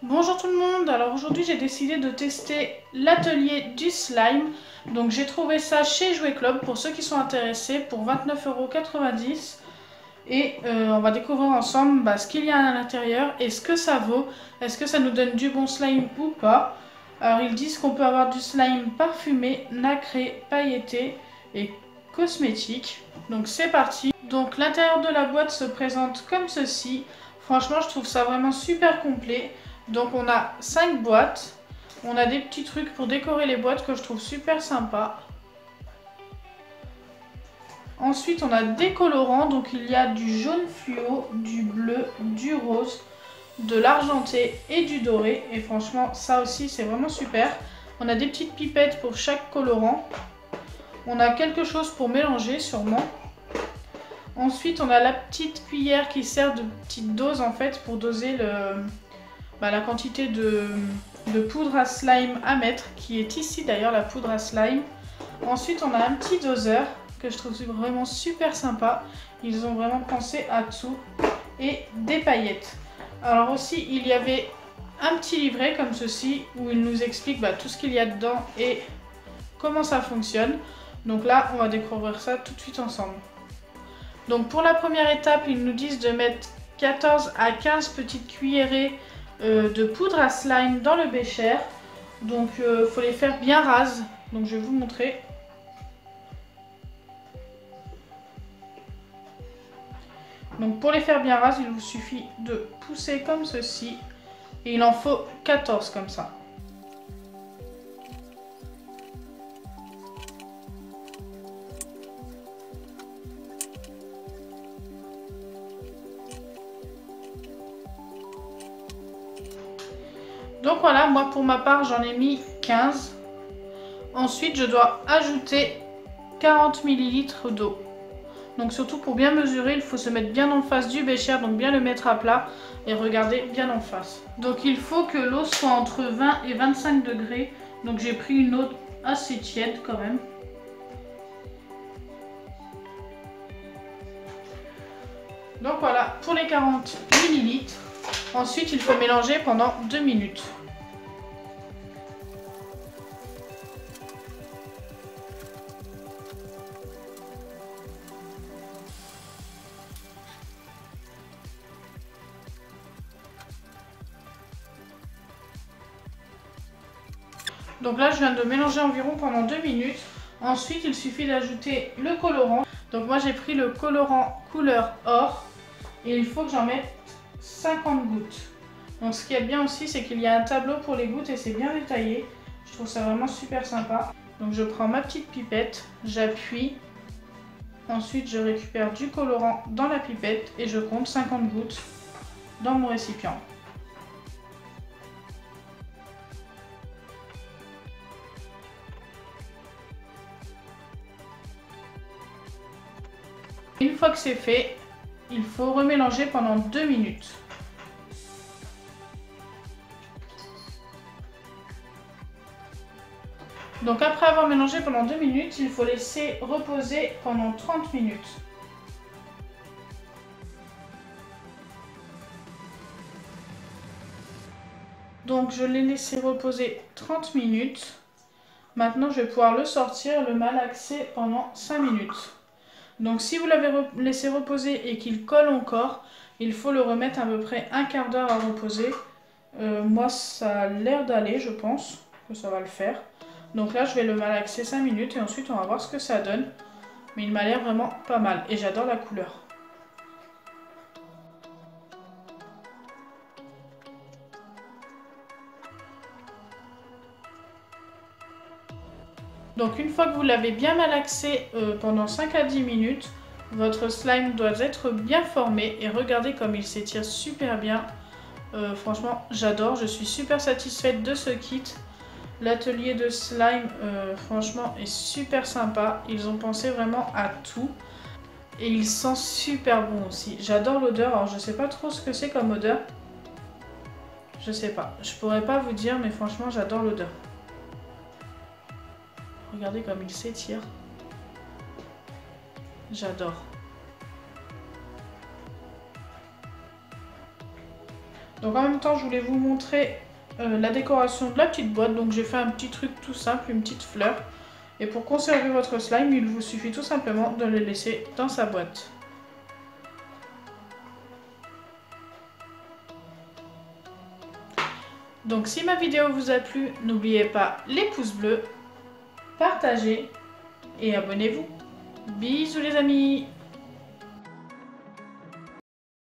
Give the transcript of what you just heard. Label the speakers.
Speaker 1: Bonjour tout le monde, alors aujourd'hui j'ai décidé de tester l'atelier du slime. Donc j'ai trouvé ça chez Jouet Club pour ceux qui sont intéressés pour 29,90 €. Et on va découvrir ensemble ce qu'il y a à l'intérieur et ce que ça vaut. Est-ce que ça nous donne du bon slime ou pas? Alors ils disent qu'on peut avoir du slime parfumé, nacré, pailleté et cosmétique. Donc c'est parti. Donc l'intérieur de la boîte se présente comme ceci. Franchement je trouve ça vraiment super complet. Donc on a 5 boîtes. On a des petits trucs pour décorer les boîtes que je trouve super sympa. Ensuite, on a des colorants. Donc il y a du jaune fluo, du bleu, du rose, de l'argenté et du doré. Et franchement, ça aussi, c'est vraiment super. On a des petites pipettes pour chaque colorant. On a quelque chose pour mélanger sûrement. Ensuite, on a la petite cuillère qui sert de petite dose en fait pour doser la quantité de poudre à slime à mettre, qui est ici d'ailleurs la poudre à slime. Ensuite, on a un petit doseur que je trouve vraiment super sympa. Ils ont vraiment pensé à tout. Et des paillettes. Alors aussi, il y avait un petit livret comme ceci où il nous explique tout ce qu'il y a dedans et comment ça fonctionne. Donc là, on va découvrir ça tout de suite ensemble. Donc pour la première étape, ils nous disent de mettre 14 à 15 petites cuillerées de poudre à slime dans le bécher. Donc il faut les faire bien rases. Donc je vais vous montrer. Donc pour les faire bien rases, il vous suffit de pousser comme ceci. Et il en faut 14 comme ça. Donc voilà, moi pour ma part j'en ai mis 15. Ensuite je dois ajouter 40 ml d'eau. Donc surtout pour bien mesurer, il faut se mettre bien en face du bécher, donc bien le mettre à plat et regarder bien en face. Donc il faut que l'eau soit entre 20 et 25 degrés. Donc j'ai pris une eau assez tiède quand même. Donc voilà pour les 40 ml. Ensuite il faut mélanger pendant 2 minutes. Donc là, je viens de mélanger environ pendant 2 minutes. Ensuite, il suffit d'ajouter le colorant. Donc moi, j'ai pris le colorant couleur or. Et il faut que j'en mette 50 gouttes. Donc ce qui est bien aussi, c'est qu'il y a un tableau pour les gouttes et c'est bien détaillé. Je trouve ça vraiment super sympa. Donc je prends ma petite pipette, j'appuie. Ensuite, je récupère du colorant dans la pipette et je compte 50 gouttes dans mon récipient. Une fois que c'est fait, il faut remélanger pendant 2 minutes. Donc après avoir mélangé pendant 2 minutes, il faut laisser reposer pendant 30 minutes. Donc je l'ai laissé reposer 30 minutes. Maintenant je vais pouvoir le sortir, le malaxer pendant 5 minutes. Donc si vous l'avez laissé reposer et qu'il colle encore, il faut le remettre à peu près un quart d'heure à reposer. Moi ça a l'air d'aller, je pense que ça va le faire. Donc là je vais le malaxer 5 minutes et ensuite on va voir ce que ça donne. Mais il m'a l'air vraiment pas mal et j'adore la couleur. Donc une fois que vous l'avez bien malaxé pendant 5 à 10 minutes, votre slime doit être bien formé et regardez comme il s'étire super bien. Franchement j'adore, je suis super satisfaite de ce kit. L'atelier de slime franchement est super sympa, ils ont pensé vraiment à tout. Et il sent super bon aussi, j'adore l'odeur, alors je sais pas trop ce que c'est comme odeur. Je sais pas, je pourrais pas vous dire mais franchement j'adore l'odeur. Regardez comme il s'étire. J'adore. Donc en même temps, je voulais vous montrer la décoration de la petite boîte. Donc j'ai fait un petit truc tout simple, une petite fleur. Et pour conserver votre slime, il vous suffit tout simplement de le laisser dans sa boîte. Donc si ma vidéo vous a plu, n'oubliez pas les pouces bleus, partagez et abonnez-vous. Bisous les amis!